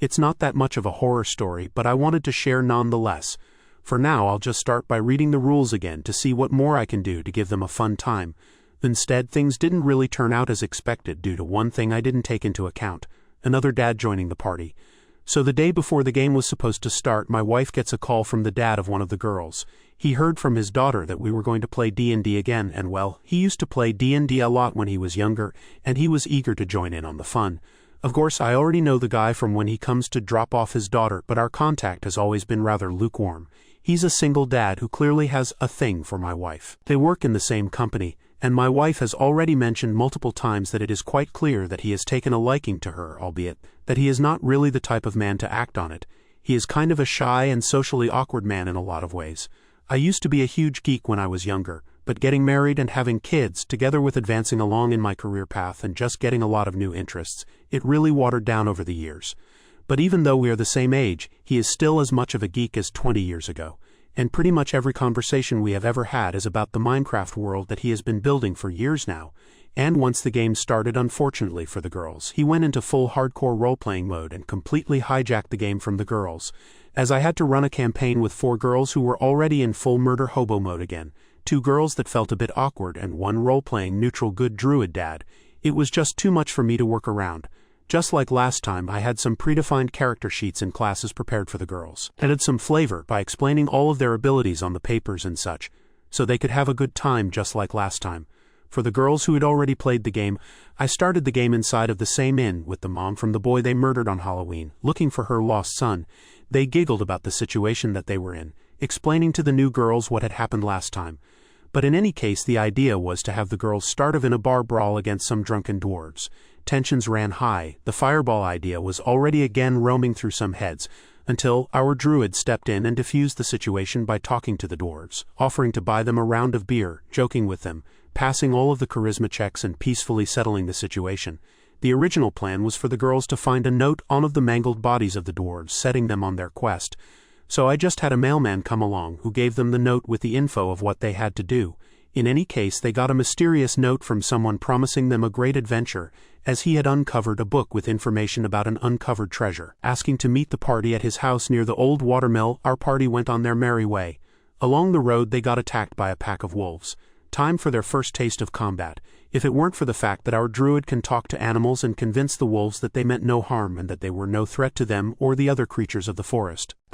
It's not that much of a horror story, but I wanted to share nonetheless. For now, I'll just start by reading the rules again to see what more I can do to give them a fun time. Instead, things didn't really turn out as expected due to one thing I didn't take into account: another dad joining the party. So the day before the game was supposed to start, my wife gets a call from the dad of one of the girls. He heard from his daughter that we were going to play D&D again, and well, he used to play D&D a lot when he was younger, and he was eager to join in on the fun. Of course, I already know the guy from when he comes to drop off his daughter, but our contact has always been rather lukewarm. He's a single dad who clearly has a thing for my wife. They work in the same company, and my wife has already mentioned multiple times that it is quite clear that he has taken a liking to her, albeit that he is not really the type of man to act on it. He is kind of a shy and socially awkward man in a lot of ways. I used to be a huge geek when I was younger, but getting married and having kids, together with advancing along in my career path and just getting a lot of new interests, it really watered down over the years. But even though we are the same age, he is still as much of a geek as 20 years ago. And pretty much every conversation we have ever had is about the Minecraft world that he has been building for years now. And once the game started, unfortunately for the girls, he went into full hardcore role-playing mode and completely hijacked the game from the girls. As I had to run a campaign with 4 girls who were already in full murder hobo mode again, 2 girls that felt a bit awkward, and 1 role-playing neutral good druid dad, it was just too much for me to work around. Just like last time, I had some predefined character sheets in classes prepared for the girls. Added some flavor by explaining all of their abilities on the papers and such, so they could have a good time just like last time. For the girls who had already played the game, I started the game inside of the same inn with the mom from the boy they murdered on Halloween, looking for her lost son. They giggled about the situation that they were in, explaining to the new girls what had happened last time. But in any case, the idea was to have the girls start off in a bar brawl against some drunken dwarves. Tensions ran high. The fireball idea was already again roaming through some heads, until our druid stepped in and diffused the situation by talking to the dwarves, offering to buy them a round of beer, joking with them, passing all of the charisma checks and peacefully settling the situation. The original plan was for the girls to find a note on of the mangled bodies of the dwarves, setting them on their quest. So I just had a mailman come along who gave them the note with the info of what they had to do. In any case, they got a mysterious note from someone promising them a great adventure, as he had uncovered a book with information about an uncovered treasure. Asking to meet the party at his house near the old watermill, our party went on their merry way. Along the road they got attacked by a pack of wolves. Time for their first taste of combat, if it weren't for the fact that our druid can talk to animals and convince the wolves that they meant no harm and that they were no threat to them or the other creatures of the forest.